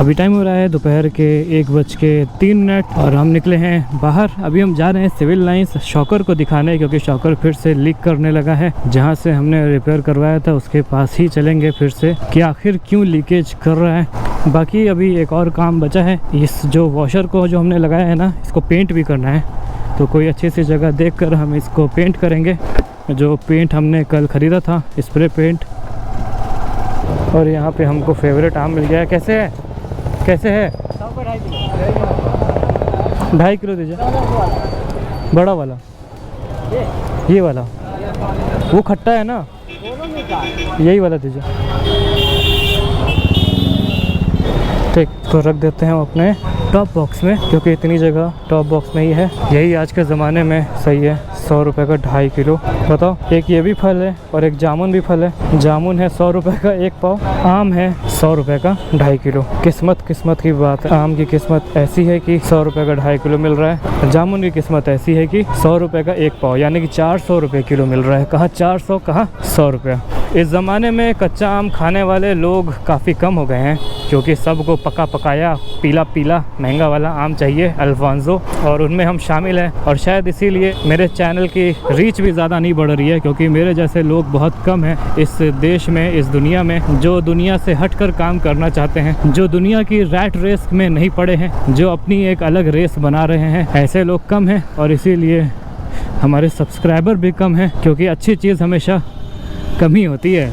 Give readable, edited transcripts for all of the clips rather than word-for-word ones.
अभी टाइम हो रहा है दोपहर के 1:03 और हम निकले हैं बाहर। अभी हम जा रहे हैं सिविल लाइंस शॉकर को दिखाने, क्योंकि शॉकर फिर से लीक करने लगा है। जहां से हमने रिपेयर करवाया था उसके पास ही चलेंगे फिर से कि आखिर क्यों लीकेज कर रहा है। बाकी अभी एक और काम बचा है, इस जो वॉशर को जो हमने लगाया है ना, इसको पेंट भी करना है। तो कोई अच्छी सी जगह देखकर हम इसको पेंट करेंगे। जो पेंट हमने कल ख़रीदा था, स्प्रे पेंट। और यहाँ पे हमको फेवरेट आम मिल गया है। कैसे है? 2.5 किलो दीजिए। बड़ा वाला, ये वाला, वो खट्टा है ना, यही वाला दीजिए। ठीक, इसको रख देते हैं हम अपने टॉप बॉक्स में, क्योंकि इतनी जगह टॉप बॉक्स में ही है। यही आज के ज़माने में सही है। 100 रुपये का 2.5 किलो। बताओ, एक ये भी फल है और एक जामुन भी फल है। जामुन है 100 रुपये का 1 पाव, आम है 100 रुपये का 2.5 किलो। किस्मत की बात है। आम की किस्मत ऐसी है कि 100 रुपये का 2.5 किलो मिल रहा है। जामुन की किस्मत ऐसी है कि 100 रुपये का 1 पाव, यानी कि 400 रुपये किलो मिल रहा है। कहाँ 400, कहाँ 100 रुपये। इस ज़माने में कच्चा आम खाने वाले लोग काफ़ी कम हो गए हैं, क्योंकि सबको पका पकाया पीला महंगा वाला आम चाहिए, अल्फांसो, और उनमें हम शामिल हैं। और शायद इसीलिए मेरे चैनल की रीच भी ज़्यादा नहीं बढ़ रही है, क्योंकि मेरे जैसे लोग बहुत कम हैं इस देश में, इस दुनिया में, जो दुनिया से हटकर काम करना चाहते हैं, जो दुनिया की रैट रेस में नहीं पड़े हैं, जो अपनी एक अलग रेस बना रहे हैं। ऐसे लोग कम हैं और इसीलिए हमारे सब्सक्राइबर भी कम हैं, क्योंकि अच्छी चीज़ हमेशा कम ही होती है।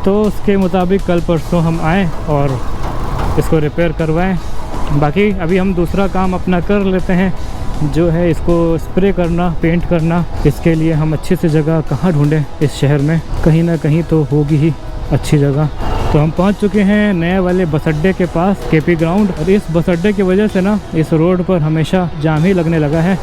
तो उसके मुताबिक कल परसों हम आएँ और इसको रिपेयर करवाएं। बाकी अभी हम दूसरा काम अपना कर लेते हैं, जो है इसको स्प्रे करना, पेंट करना। इसके लिए हम अच्छी सी जगह कहाँ ढूंढें इस शहर में? कहीं ना कहीं तो होगी ही अच्छी जगह। तो हम पहुंच चुके हैं नए वाले बस अड्डे के पास, केपी ग्राउंड। और इस बस अड्डे की वजह से ना इस रोड पर हमेशा जाम ही लगने लगा है।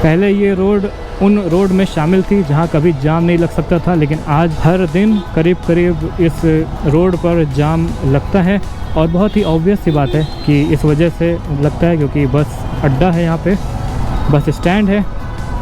पहले ये रोड उन रोड में शामिल थी जहाँ कभी जाम नहीं लग सकता था, लेकिन आज हर दिन करीब इस रोड पर जाम लगता है। और बहुत ही ऑब्वियस सी बात है कि इस वजह से लगता है क्योंकि बस अड्डा है, यहाँ पे बस स्टैंड है,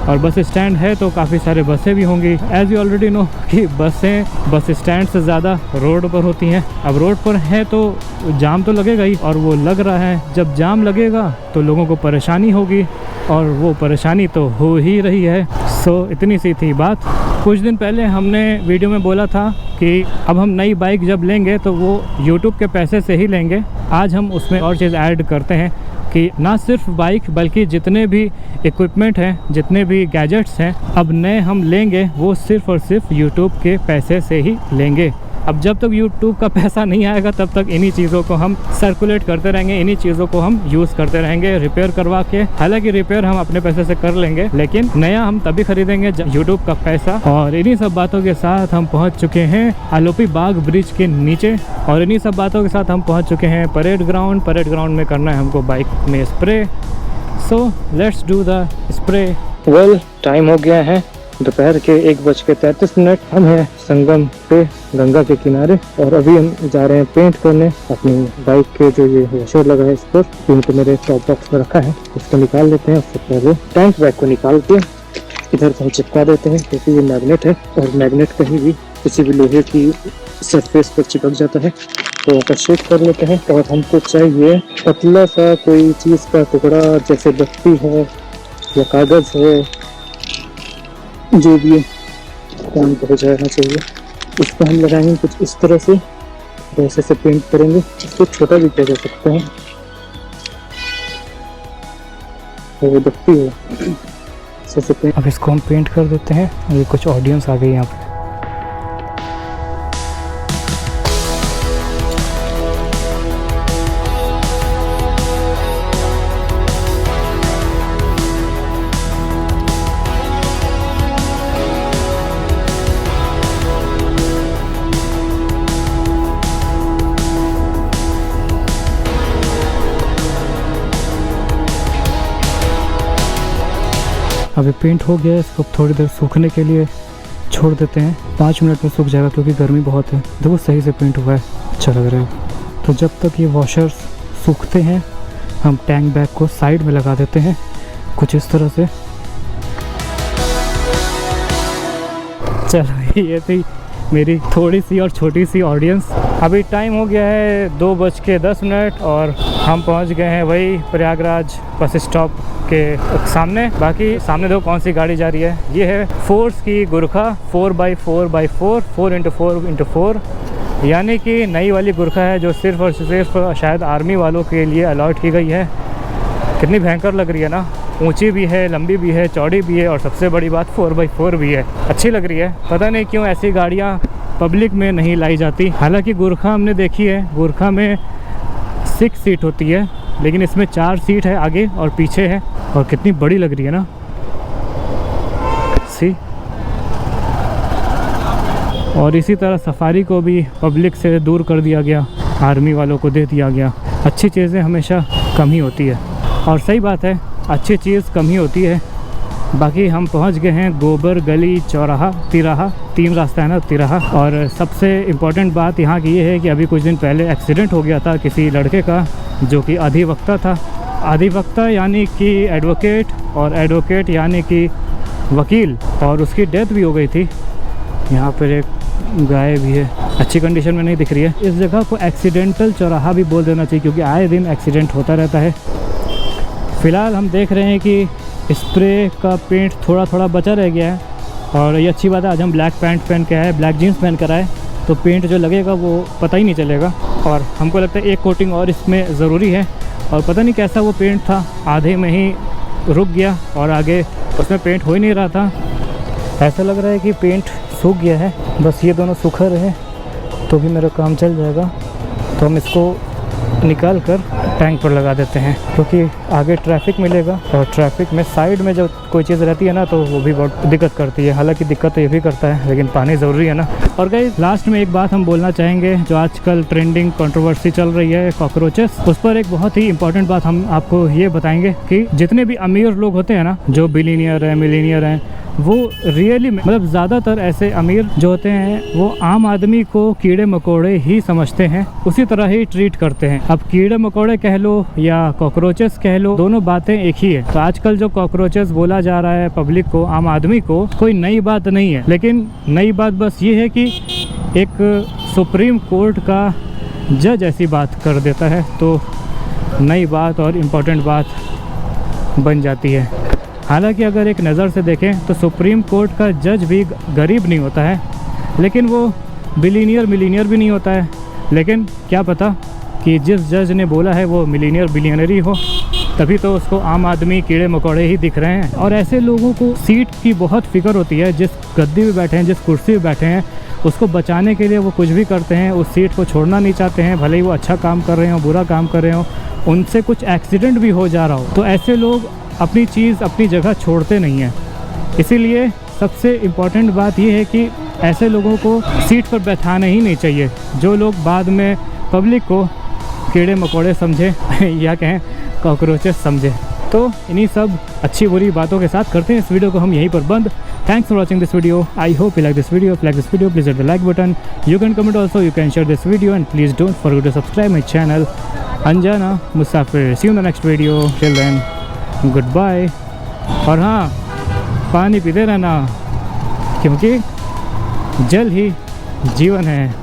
और बस स्टैंड है तो काफ़ी सारे बसें भी होंगी। एज़ यू ऑलरेडी नो कि बसें बस स्टैंड से ज़्यादा रोड पर होती हैं। अब रोड पर है तो जाम तो लगेगा ही, और वो लग रहा है। जब जाम लगेगा तो लोगों को परेशानी होगी, और वो परेशानी तो हो ही रही है। सो इतनी सी थी बात। कुछ दिन पहले हमने वीडियो में बोला था कि अब हम नई बाइक जब लेंगे तो वो यूट्यूब के पैसे से ही लेंगे। आज हम उसमें और चीज़ ऐड करते हैं कि ना सिर्फ बाइक, बल्कि जितने भी इक्विपमेंट हैं, जितने भी गैजेट्स हैं, अब नए हम लेंगे वो सिर्फ़ और सिर्फ यूट्यूब के पैसे से ही लेंगे। अब जब तक यूट्यूब का पैसा नहीं आएगा तब तक इन्हीं चीज़ों को हम सर्कुलेट करते रहेंगे, इन्हीं चीज़ों को हम यूज़ करते रहेंगे रिपेयर करवा के। हालांकि रिपेयर हम अपने पैसे से कर लेंगे, लेकिन नया हम तभी खरीदेंगे जब यूट्यूब का पैसा। और इन्हीं सब बातों के साथ हम पहुंच चुके हैं आलोपी बाग ब्रिज के नीचे, और इन्हीं सब बातों के साथ हम पहुँच चुके हैं परेड ग्राउंड। परेड ग्राउंड में करना है हमको बाइक में spray. So let's do the spray. Well, time हो गया है दोपहर के 1:33। हम हैं संगम पे, गंगा के किनारे, और अभी हम जा रहे हैं पेंट करने अपनी बाइक के जो ये वॉशर लगा है इस पर। तो मेरे टॉप बॉक्स में रखा है, उसको निकाल लेते हैं। उससे पहले टैंक बैग को निकाल के इधर से चिपका देते हैं, क्योंकि ये मैग्नेट है, और मैग्नेट कहीं भी किसी भी लोहे की सरफेस पर चिपक जाता है। तो उसका शेक कर लेते हैं। और हमको चाहिए पतला सा कोई चीज़ का टुकड़ा, जैसे बत्ती है या कागज़ है, जो भी काम हो जाना चाहिए। इसको हम लगाएंगे कुछ इस तरह से, ऐसे से पेंट करेंगे। इसको छोटा भी किया जा सकता है, वो बत्ती है, ऐसे पेंट। अब इसको हम पेंट कर देते हैं। ये कुछ ऑडियंस आ गई यहाँ पे। अभी पेंट हो गया है, इसको थोड़ी देर सूखने के लिए छोड़ देते हैं, 5 मिनट में सूख जाएगा क्योंकि गर्मी बहुत है। देखो सही से पेंट हुआ है, अच्छा लग रहा है। तो जब तक ये वॉशर्स सूखते हैं हम टैंक बैग को साइड में लगा देते हैं कुछ इस तरह से। चलो ये थी मेरी थोड़ी सी और छोटी सी ऑडियंस। अभी टाइम हो गया है 2:10 और हम पहुंच गए हैं वही प्रयागराज बस स्टॉप के सामने। बाकी सामने देखो कौन सी गाड़ी जा रही है, ये है फोर्स की गुरखा 4x4x4 4x4x4, यानी कि नई वाली गुरखा है जो सिर्फ और सिर्फ शायद आर्मी वालों के लिए अलॉट की गई है। कितनी भयंकर लग रही है ना, ऊंची भी है, लंबी भी है, चौड़ी भी है और सबसे बड़ी बात 4x4 भी है। अच्छी लग रही है। पता नहीं क्यों ऐसी गाड़ियाँ पब्लिक में नहीं लाई जाती। हालांकि गुरखा हमने देखी है, गुरखा में 6 सीट होती है लेकिन इसमें 4 सीट है आगे और पीछे है और कितनी बड़ी लग रही है ना। सी और इसी तरह सफारी को भी पब्लिक से दूर कर दिया गया, आर्मी वालों को दे दिया गया। अच्छी चीज़ें हमेशा कम ही होती है और सही बात है, अच्छी चीज़ कम ही होती है। बाकी हम पहुंच गए हैं गोबर गली चौराहा तिराहा, 3 रास्ता है ना तिराहा। और सबसे इम्पोर्टेंट बात यहाँ की ये है कि अभी कुछ दिन पहले एक्सीडेंट हो गया था किसी लड़के का जो कि अधिवक्ता था। अधिवक्ता यानी कि एडवोकेट और एडवोकेट यानी कि वकील, और उसकी डेथ भी हो गई थी। यहाँ पर एक गाय भी है, अच्छी कंडीशन में नहीं दिख रही है। इस जगह को एक्सीडेंटल चौराहा भी बोल देना चाहिए क्योंकि आए दिन एक्सीडेंट होता रहता है। फ़िलहाल हम देख रहे हैं कि स्प्रे का पेंट थोड़ा थोड़ा बचा रह गया है और ये अच्छी बात है। आज हम ब्लैक पैंट पहन के आए, ब्लैक जीन्स पहन कर आए, तो पेंट जो लगेगा वो पता ही नहीं चलेगा। और हमको लगता है एक कोटिंग और इसमें ज़रूरी है। और पता नहीं कैसा वो पेंट था, आधे में ही रुक गया और आगे उसमें पेंट हो ही नहीं रहा था। ऐसा लग रहा है कि पेंट सूख गया है, बस ये दोनों सूखा रहे तो भी मेरा काम चल जाएगा। तो हम इसको निकाल कर टैंक पर लगा देते हैं क्योंकि आगे ट्रैफिक मिलेगा और ट्रैफिक में साइड में जब कोई चीज़ रहती है ना तो वो भी बहुत दिक्कत करती है। हालांकि दिक्कत तो ये भी करता है लेकिन पानी ज़रूरी है ना। और गाइस लास्ट में एक बात हम बोलना चाहेंगे, जो आजकल ट्रेंडिंग कंट्रोवर्सी चल रही है कॉकरोचेस, उस पर एक बहुत ही इंपॉर्टेंट बात हम आपको ये बताएंगे कि जितने भी अमीर लोग होते हैं ना, जो बिलियनियर हैं मिलीनियर हैं, वो रियली मतलब ज़्यादातर ऐसे अमीर जो होते हैं वो आम आदमी को कीड़े मकोड़े ही समझते हैं, उसी तरह ही ट्रीट करते हैं। अब कीड़े मकोड़े कह लो या कॉकरोचेस कह लो, दोनों बातें एक ही है। तो आजकल जो कॉकरोचेस बोला जा रहा है पब्लिक को, आम आदमी को, कोई नई बात नहीं है। लेकिन नई बात बस ये है कि एक सुप्रीम कोर्ट का जज ऐसी बात कर देता है तो नई बात और इम्पोर्टेंट बात बन जाती है। हालांकि अगर एक नज़र से देखें तो सुप्रीम कोर्ट का जज भी गरीब नहीं होता है, लेकिन वो बिलीनियर मिलीनियर भी नहीं होता है। लेकिन क्या पता कि जिस जज ने बोला है वो मिलीनियर बिलियनर ही हो, तभी तो उसको आम आदमी कीड़े मकोड़े ही दिख रहे हैं। और ऐसे लोगों को सीट की बहुत फिक्र होती है, जिस गद्दी पे बैठे हैं, जिस कुर्सी पे बैठे हैं, उसको बचाने के लिए वो कुछ भी करते हैं, उस सीट को छोड़ना नहीं चाहते हैं, भले ही वो अच्छा काम कर रहे हो बुरा काम कर रहे हो, उनसे कुछ एक्सीडेंट भी हो जा रहा हो। तो ऐसे लोग अपनी चीज़ अपनी जगह छोड़ते नहीं हैं। इसीलिए सबसे इम्पॉर्टेंट बात यह है कि ऐसे लोगों को सीट पर बैठाना ही नहीं चाहिए, जो लोग बाद में पब्लिक को कीड़े मकोड़े समझे या कहें कॉकरोचेस समझे। तो इन्हीं सब अच्छी बुरी बातों के साथ करते हैं इस वीडियो को हम यहीं पर बंद। Thanks for watching this video. I hope you like this video. If you like this video, please hit the like button. You can comment also. You can share this video and please don't forget to subscribe my channel Anjana Musafir. See you in the next video. Till then, goodbye. और हाँ, पानी पीते रहना क्योंकि जल ही जीवन है।